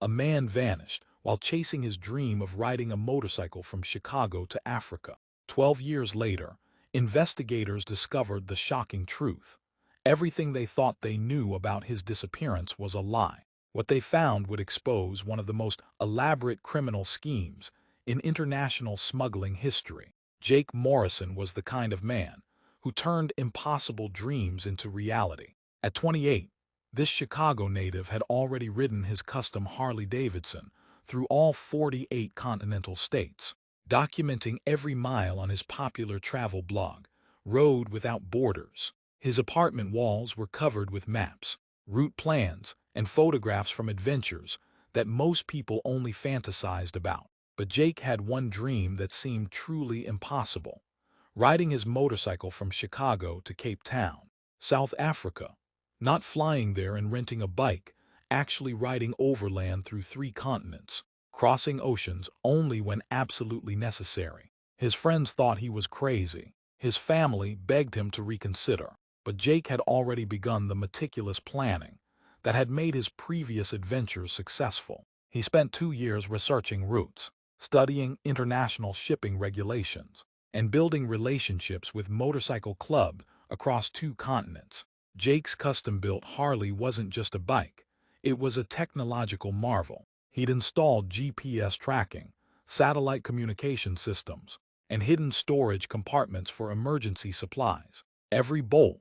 a man vanished while chasing his dream of riding a motorcycle from Chicago to Africa. 12 years later, investigators discovered the shocking truth. Everything they thought they knew about his disappearance was a lie. What they found would expose one of the most elaborate criminal schemes in international smuggling history. Jake Morrison was the kind of man who turned impossible dreams into reality. At 28, this Chicago native had already ridden his custom Harley-Davidson through all 48 continental states, documenting every mile on his popular travel blog, Road Without Borders. His apartment walls were covered with maps, route plans, and photographs from adventures that most people only fantasized about. But Jake had one dream that seemed truly impossible: riding his motorcycle from Chicago to Cape Town, South Africa. Not flying there and renting a bike, actually riding overland through 3 continents, crossing oceans only when absolutely necessary. His friends thought he was crazy. His family begged him to reconsider. But Jake had already begun the meticulous planning that had made his previous adventures successful. He spent 2 years researching routes, studying international shipping regulations, and building relationships with motorcycle clubs across 2 continents. Jake's custom-built Harley wasn't just a bike, it was a technological marvel. He'd installed GPS tracking, satellite communication systems, and hidden storage compartments for emergency supplies. Every bolt,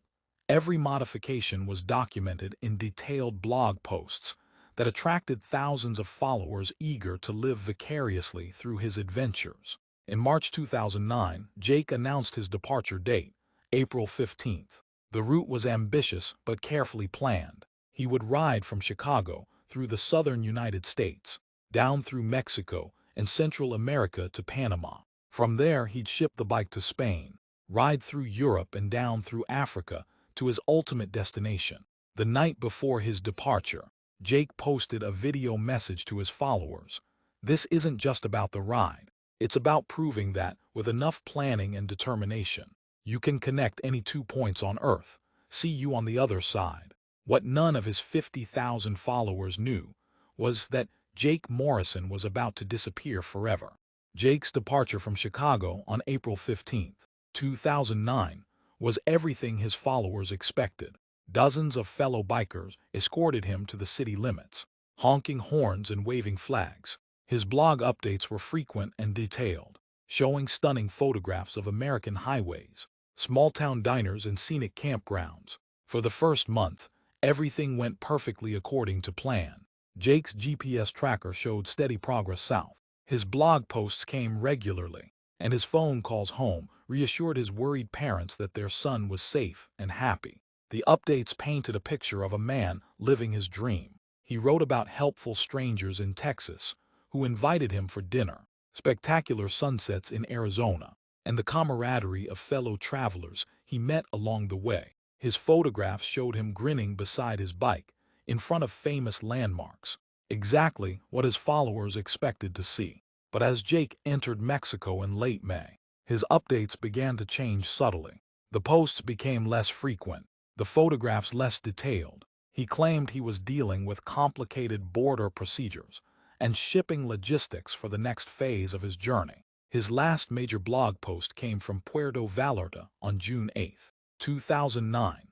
every modification was documented in detailed blog posts that attracted thousands of followers eager to live vicariously through his adventures. In March 2009, Jake announced his departure date, April 15th. The route was ambitious but carefully planned. He would ride from Chicago through the southern United States, down through Mexico and Central America to Panama. From there, he'd ship the bike to Spain, ride through Europe and down through Africa to his ultimate destination. The night before his departure, Jake posted a video message to his followers. "This isn't just about the ride. It's about proving that, with enough planning and determination, you can connect any 2 points on Earth. See you on the other side." What none of his 50,000 followers knew was that Jake Morrison was about to disappear forever. Jake's departure from Chicago on April 15th, 2009, was everything his followers expected. Dozens of fellow bikers escorted him to the city limits, honking horns and waving flags. His blog updates were frequent and detailed, showing stunning photographs of American highways, small-town diners and scenic campgrounds. For the first month, everything went perfectly according to plan. Jake's GPS tracker showed steady progress south. His blog posts came regularly, and his phone calls home reassured his worried parents that their son was safe and happy. The updates painted a picture of a man living his dream. He wrote about helpful strangers in Texas who invited him for dinner, spectacular sunsets in Arizona, and the camaraderie of fellow travelers he met along the way. His photographs showed him grinning beside his bike, in front of famous landmarks, exactly what his followers expected to see. But as Jake entered Mexico in late May, his updates began to change subtly. The posts became less frequent, the photographs less detailed. He claimed he was dealing with complicated border procedures and shipping logistics for the next phase of his journey. His last major blog post came from Puerto Vallarta on June 8, 2009.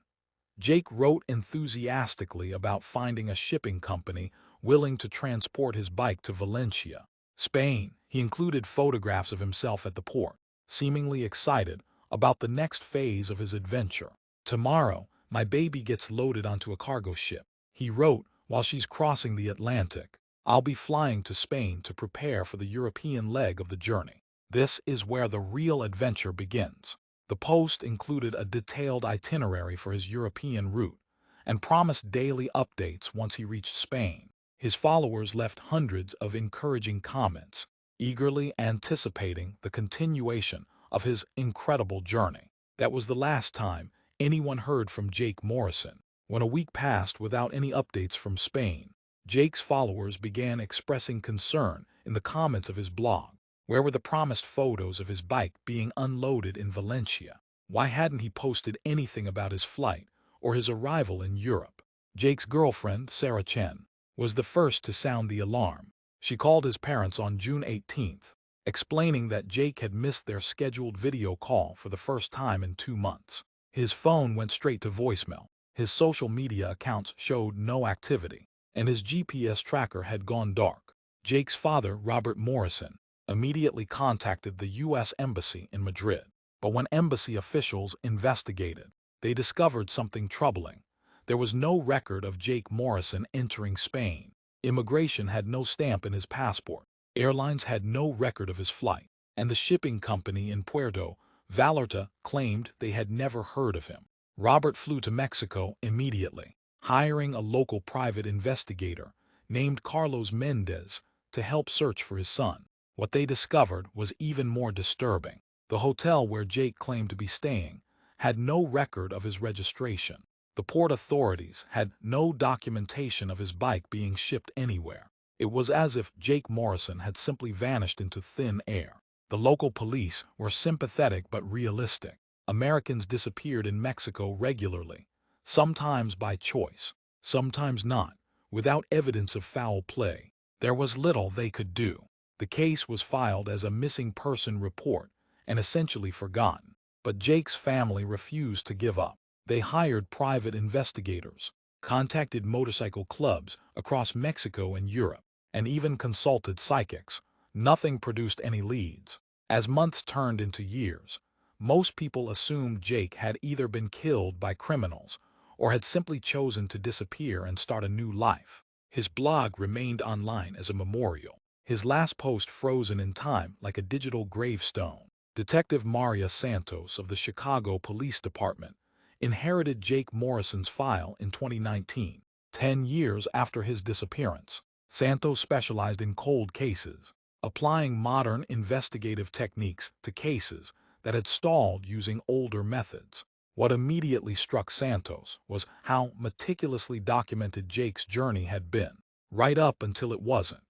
Jake wrote enthusiastically about finding a shipping company willing to transport his bike to Valencia, Spain. He included photographs of himself at the port, seemingly excited about the next phase of his adventure. "Tomorrow, my baby gets loaded onto a cargo ship," he wrote while she's crossing the Atlantic. "I'll be flying to Spain to prepare for the European leg of the journey. This is where the real adventure begins." The post included a detailed itinerary for his European route and promised daily updates once he reached Spain. His followers left hundreds of encouraging comments, eagerly anticipating the continuation of his incredible journey. That was the last time anyone heard from Jake Morrison. When a week passed without any updates from Spain, Jake's followers began expressing concern in the comments of his blog. Where were the promised photos of his bike being unloaded in Valencia? Why hadn't he posted anything about his flight or his arrival in Europe? Jake's girlfriend, Sarah Chen, was the first to sound the alarm. She called his parents on June 18th, explaining that Jake had missed their scheduled video call for the first time in 2 months. His phone went straight to voicemail, his social media accounts showed no activity, and his GPS tracker had gone dark. Jake's father, Robert Morrison, immediately contacted the U.S. Embassy in Madrid. But when embassy officials investigated, they discovered something troubling. There was no record of Jake Morrison entering Spain. Immigration had no stamp in his passport. Airlines had no record of his flight. And the shipping company in Puerto Vallarta claimed they had never heard of him. Robert flew to Mexico immediately, hiring a local private investigator named Carlos Mendez to help search for his son. What they discovered was even more disturbing. The hotel where Jake claimed to be staying had no record of his registration. The port authorities had no documentation of his bike being shipped anywhere. It was as if Jake Morrison had simply vanished into thin air. The local police were sympathetic but realistic. Americans disappeared in Mexico regularly, sometimes by choice, sometimes not, without evidence of foul play. There was little they could do. The case was filed as a missing person report and essentially forgotten. But Jake's family refused to give up. They hired private investigators, contacted motorcycle clubs across Mexico and Europe, and even consulted psychics. Nothing produced any leads. As months turned into years, most people assumed Jake had either been killed by criminals or had simply chosen to disappear and start a new life. His blog remained online as a memorial, his last post frozen in time like a digital gravestone. Detective Maria Santos of the Chicago Police Department inherited Jake Morrison's file in 2019, 10 years after his disappearance. Santos specialized in cold cases, applying modern investigative techniques to cases that had stalled using older methods. What immediately struck Santos was how meticulously documented Jake's journey had been, right up until it wasn't.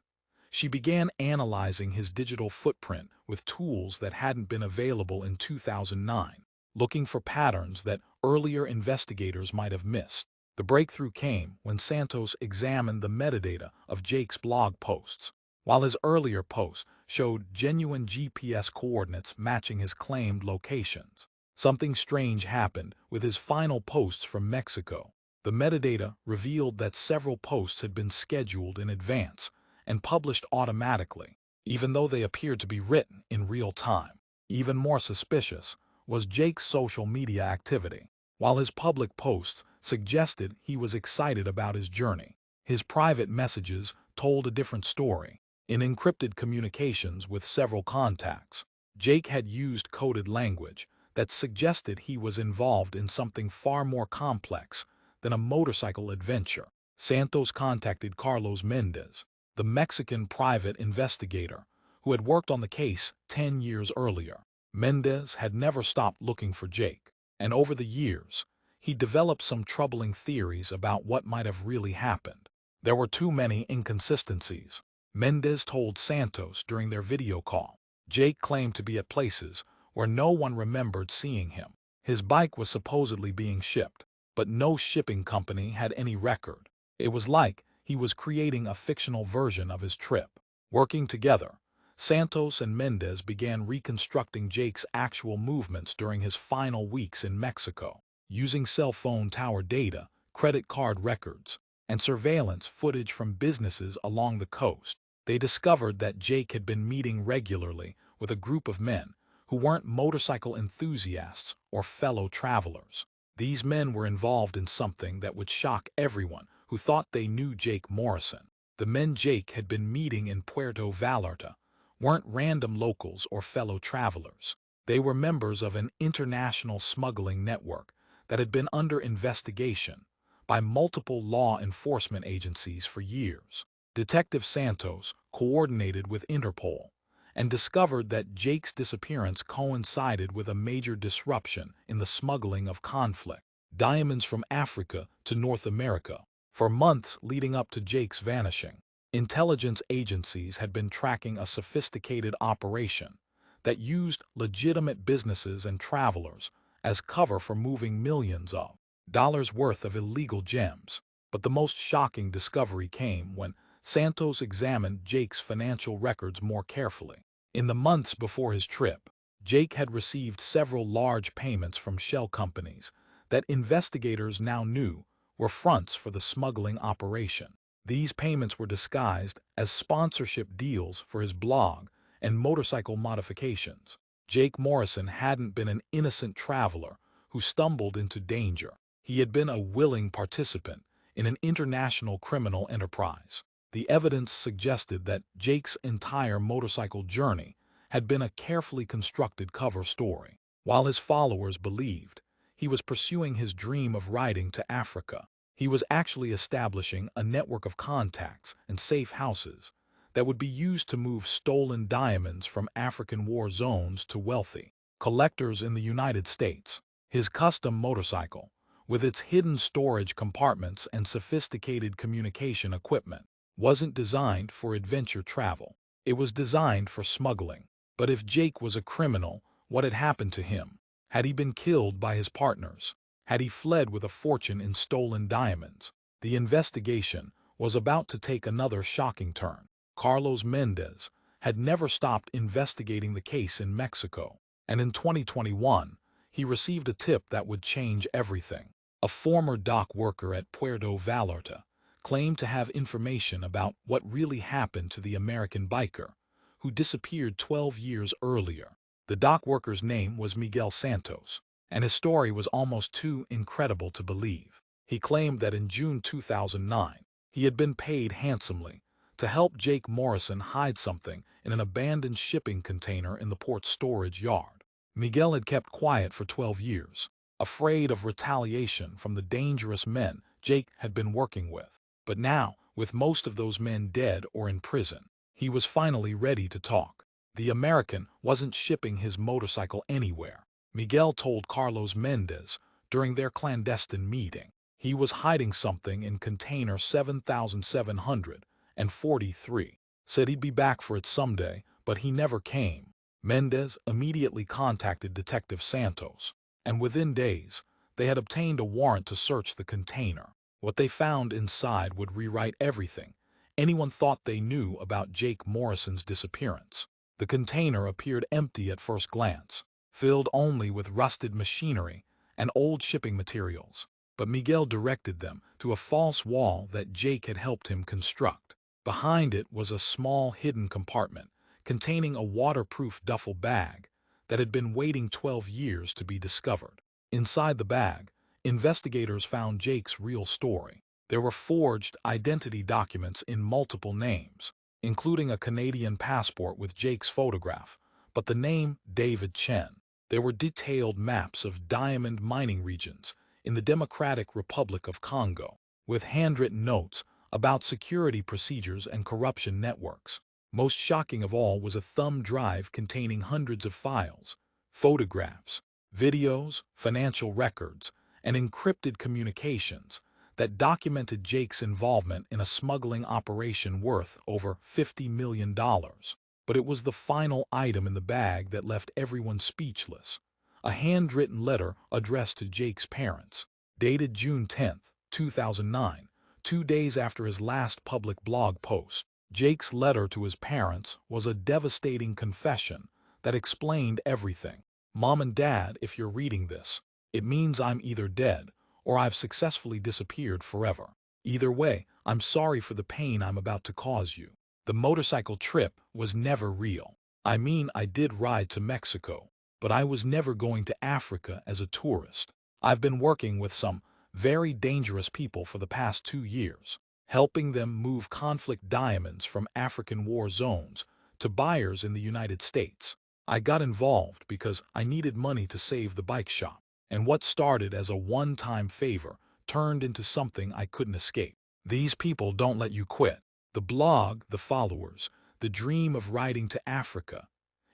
She began analyzing his digital footprint with tools that hadn't been available in 2009, looking for patterns that earlier investigators might have missed. The breakthrough came when Santos examined the metadata of Jake's blog posts. While his earlier posts showed genuine GPS coordinates matching his claimed locations, something strange happened with his final posts from Mexico. The metadata revealed that several posts had been scheduled in advance and published automatically, even though they appeared to be written in real time. Even more suspicious was Jake's social media activity. While his public posts suggested he was excited about his journey, his private messages told a different story. In encrypted communications with several contacts, Jake had used coded language that suggested he was involved in something far more complex than a motorcycle adventure. Santos contacted Carlos Mendez, the Mexican private investigator who had worked on the case 10 years earlier. Mendez had never stopped looking for Jake, and over the years, he developed some troubling theories about what might have really happened. There were too many inconsistencies. Mendez told Santos during their video call. Jake claimed to be at places where no one remembered seeing him. His bike was supposedly being shipped, but no shipping company had any record. It was like he was creating a fictional version of his trip. Working together, Santos and Mendez began reconstructing Jake's actual movements during his final weeks in Mexico. Using cell phone tower data, credit card records, and surveillance footage from businesses along the coast, they discovered that Jake had been meeting regularly with a group of men who weren't motorcycle enthusiasts or fellow travelers. These men were involved in something that would shock everyone who thought they knew Jake Morrison. The men Jake had been meeting in Puerto Vallarta weren't random locals or fellow travelers. They were members of an international smuggling network that had been under investigation by multiple law enforcement agencies for years. Detective Santos coordinated with Interpol and discovered that Jake's disappearance coincided with a major disruption in the smuggling of conflict, diamonds from Africa to North America. For months leading up to Jake's vanishing, intelligence agencies had been tracking a sophisticated operation that used legitimate businesses and travelers as cover for moving millions of dollars worth of illegal gems. But the most shocking discovery came when Santos examined Jake's financial records more carefully. In the months before his trip, Jake had received several large payments from shell companies that investigators now knew were fronts for the smuggling operation. These payments were disguised as sponsorship deals for his blog and motorcycle modifications. Jake Morrison hadn't been an innocent traveler who stumbled into danger. He had been a willing participant in an international criminal enterprise. The evidence suggested that Jake's entire motorcycle journey had been a carefully constructed cover story. While his followers believed he was pursuing his dream of riding to Africa, he was actually establishing a network of contacts and safe houses that would be used to move stolen diamonds from African war zones to wealthy collectors in the United States. His custom motorcycle, with its hidden storage compartments and sophisticated communication equipment, wasn't designed for adventure travel. It was designed for smuggling. But if Jake was a criminal, what had happened to him? Had he been killed by his partners? Had he fled with a fortune in stolen diamonds? The investigation was about to take another shocking turn. Carlos Mendez had never stopped investigating the case in Mexico, and in 2021, he received a tip that would change everything. A former dock worker at Puerto Vallarta claimed to have information about what really happened to the American biker who disappeared 12 years earlier. The dock worker's name was Miguel Santos, and his story was almost too incredible to believe. He claimed that in June 2009, he had been paid handsomely to help Jake Morrison hide something in an abandoned shipping container in the port's storage yard. Miguel had kept quiet for 12 years, afraid of retaliation from the dangerous men Jake had been working with. But now, with most of those men dead or in prison, he was finally ready to talk. The American wasn't shipping his motorcycle anywhere, Miguel told Carlos Mendez during their clandestine meeting. He was hiding something in container 7743. Said he'd be back for it someday, but he never came. Mendez immediately contacted Detective Santos, and within days, they had obtained a warrant to search the container. What they found inside would rewrite everything anyone thought they knew about Jake Morrison's disappearance. The container appeared empty at first glance, filled only with rusted machinery and old shipping materials. But Miguel directed them to a false wall that Jake had helped him construct. Behind it was a small hidden compartment containing a waterproof duffel bag that had been waiting 12 years to be discovered. Inside the bag, investigators found Jake's real story. There were forged identity documents in multiple names, including a Canadian passport with Jake's photograph, but the name David Chen. There were detailed maps of diamond mining regions in the Democratic Republic of Congo, with handwritten notes about security procedures and corruption networks. Most shocking of all was a thumb drive containing hundreds of files, photographs, videos, financial records, and encrypted communications that documented Jake's involvement in a smuggling operation worth over $50 million. But it was the final item in the bag that left everyone speechless. A handwritten letter addressed to Jake's parents, dated June 10, 2009, 2 days after his last public blog post. Jake's letter to his parents was a devastating confession that explained everything. Mom and Dad, if you're reading this, it means I'm either dead or I've successfully disappeared forever. Either way, I'm sorry for the pain I'm about to cause you. The motorcycle trip was never real. I mean, I did ride to Mexico, but I was never going to Africa as a tourist. I've been working with some very dangerous people for the past 2 years, helping them move conflict diamonds from African war zones to buyers in the United States. I got involved because I needed money to save the bike shop. And what started as a one-time favor turned into something I couldn't escape. These people don't let you quit. The blog, the followers, the dream of riding to Africa.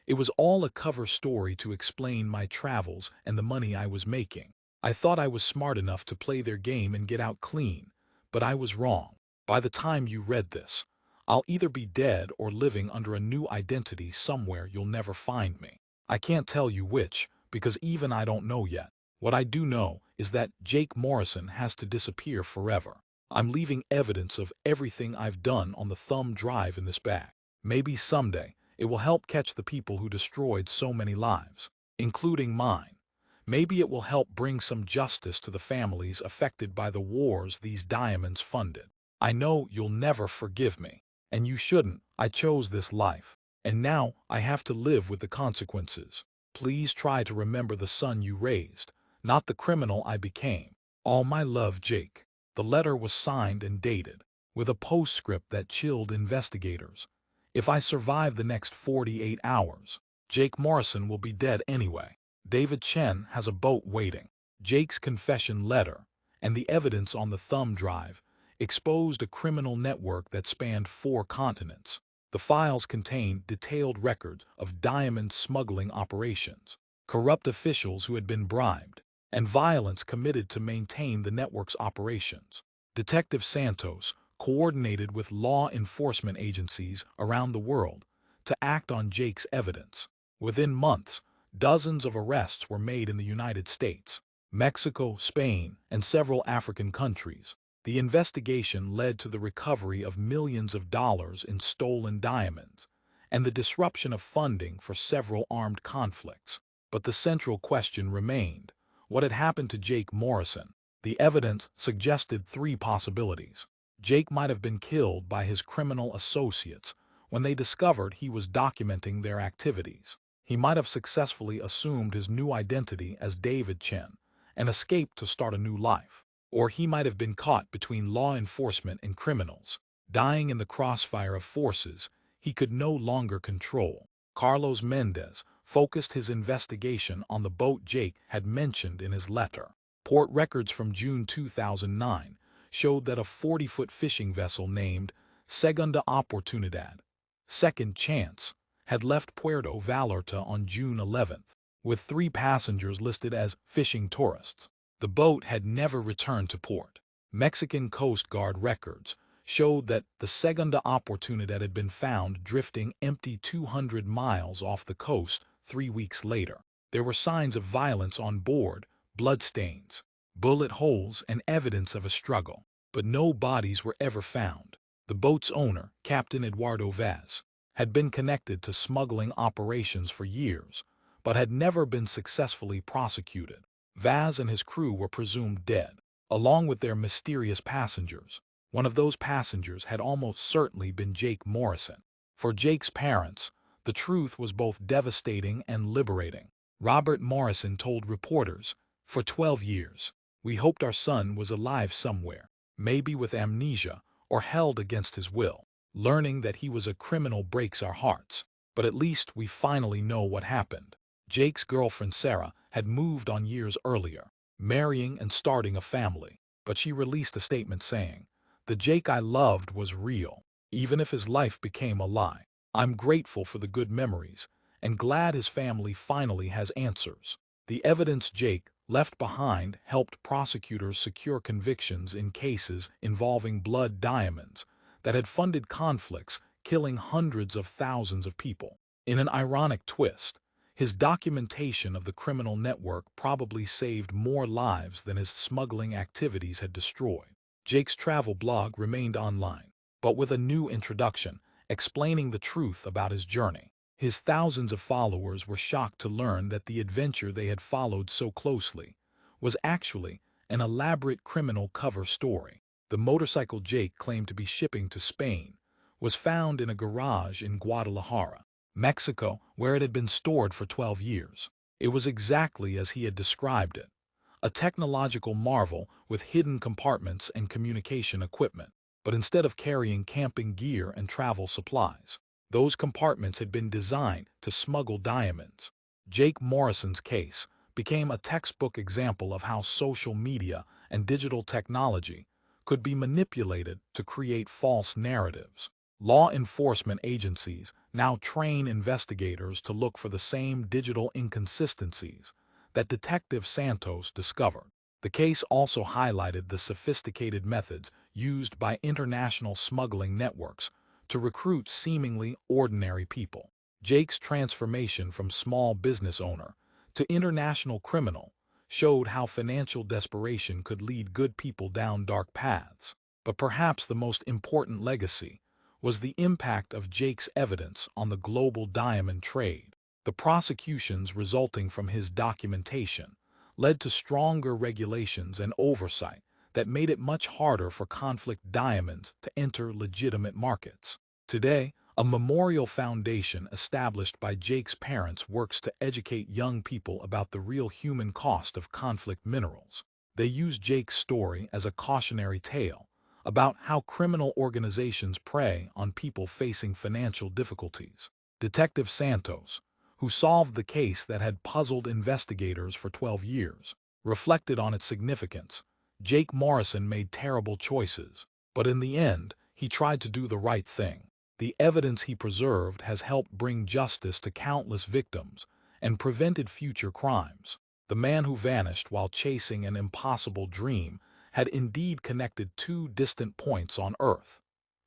It was all a cover story to explain my travels and the money I was making. I thought I was smart enough to play their game and get out clean, but I was wrong. By the time you read this, I'll either be dead or living under a new identity somewhere you'll never find me. I can't tell you which, because even I don't know yet. What I do know is that Jake Morrison has to disappear forever. I'm leaving evidence of everything I've done on the thumb drive in this bag. Maybe someday it will help catch the people who destroyed so many lives, including mine. Maybe it will help bring some justice to the families affected by the wars these diamonds funded. I know you'll never forgive me, and you shouldn't. I chose this life, and now I have to live with the consequences. Please try to remember the son you raised, not the criminal I became. All my love, Jake. The letter was signed and dated, with a postscript that chilled investigators. If I survive the next 48 hours, Jake Morrison will be dead anyway. David Chen has a boat waiting. Jake's confession letter and the evidence on the thumb drive exposed a criminal network that spanned 4 continents. The files contained detailed records of diamond smuggling operations, corrupt officials who had been bribed, and violence committed to maintain the network's operations. Detective Santos coordinated with law enforcement agencies around the world to act on Jake's evidence. Within months, dozens of arrests were made in the United States, Mexico, Spain, and several African countries. The investigation led to the recovery of millions of dollars in stolen diamonds and the disruption of funding for several armed conflicts. But the central question remained: what had happened to Jake Morrison? The evidence suggested 3 possibilities. Jake might have been killed by his criminal associates when they discovered he was documenting their activities. He might have successfully assumed his new identity as David Chen and escaped to start a new life. Or he might have been caught between law enforcement and criminals, dying in the crossfire of forces he could no longer control. Carlos Mendez focused his investigation on the boat Jake had mentioned in his letter. Port records from June 2009 showed that a 40-foot fishing vessel named Segunda Oportunidad, Second Chance, had left Puerto Vallarta on June 11th, with 3 passengers listed as fishing tourists. The boat had never returned to port. Mexican Coast Guard records showed that the Segunda Oportunidad had been found drifting empty 200 miles off the coast 3 weeks later. There were signs of violence on board, bloodstains, bullet holes, and evidence of a struggle. But no bodies were ever found. The boat's owner, Captain Eduardo Vaz, had been connected to smuggling operations for years, but had never been successfully prosecuted. Vaz and his crew were presumed dead, along with their mysterious passengers. One of those passengers had almost certainly been Jake Morrison. For Jake's parents, the truth was both devastating and liberating. Robert Morrison told reporters, "For 12 years, we hoped our son was alive somewhere, maybe with amnesia or held against his will. Learning that he was a criminal breaks our hearts, but at least we finally know what happened." Jake's girlfriend Sarah had moved on years earlier, marrying and starting a family, but she released a statement saying, "The Jake I loved was real, even if his life became a lie. I'm grateful for the good memories and glad his family finally has answers." The evidence Jake left behind helped prosecutors secure convictions in cases involving blood diamonds that had funded conflicts, killing hundreds of thousands of people. In an ironic twist, his documentation of the criminal network probably saved more lives than his smuggling activities had destroyed. Jake's travel blog remained online, but with a new introduction explaining the truth about his journey. His thousands of followers were shocked to learn that the adventure they had followed so closely was actually an elaborate criminal cover story. The motorcycle Jake claimed to be shipping to Spain was found in a garage in Guadalajara, Mexico, where it had been stored for 12 years. It was exactly as he had described it, a technological marvel with hidden compartments and communication equipment. But instead of carrying camping gear and travel supplies, those compartments had been designed to smuggle diamonds. Jake Morrison's case became a textbook example of how social media and digital technology could be manipulated to create false narratives. Law enforcement agencies now train investigators to look for the same digital inconsistencies that Detective Santos discovered. The case also highlighted the sophisticated methods used by international smuggling networks to recruit seemingly ordinary people. Jake's transformation from small business owner to international criminal showed how financial desperation could lead good people down dark paths. But perhaps the most important legacy was the impact of Jake's evidence on the global diamond trade. The prosecutions resulting from his documentation led to stronger regulations and oversight that made it much harder for conflict diamonds to enter legitimate markets. Today, a memorial foundation established by Jake's parents works to educate young people about the real human cost of conflict minerals. They use Jake's story as a cautionary tale about how criminal organizations prey on people facing financial difficulties. Detective Santos, who solved the case that had puzzled investigators for 12 years, reflected on its significance. Jake Morrison made terrible choices, but in the end, he tried to do the right thing. The evidence he preserved has helped bring justice to countless victims and prevented future crimes. The man who vanished while chasing an impossible dream had indeed connected two distant points on Earth,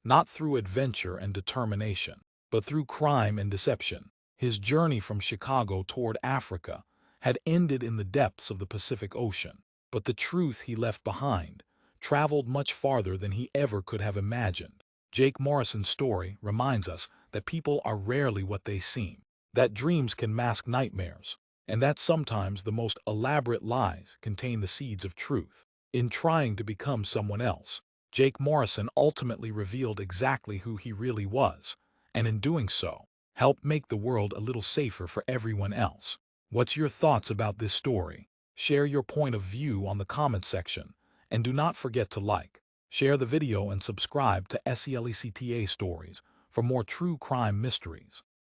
not through adventure and determination, but through crime and deception. His journey from Chicago toward Africa had ended in the depths of the Pacific Ocean, but the truth he left behind traveled much farther than he ever could have imagined. Jake Morrison's story reminds us that people are rarely what they seem, that dreams can mask nightmares, and that sometimes the most elaborate lies contain the seeds of truth. In trying to become someone else, Jake Morrison ultimately revealed exactly who he really was, and in doing so, helped make the world a little safer for everyone else. What's your thoughts about this story? Share your point of view on the comment section, and do not forget to like, share the video and subscribe to SELECTA Stories for more true crime mysteries.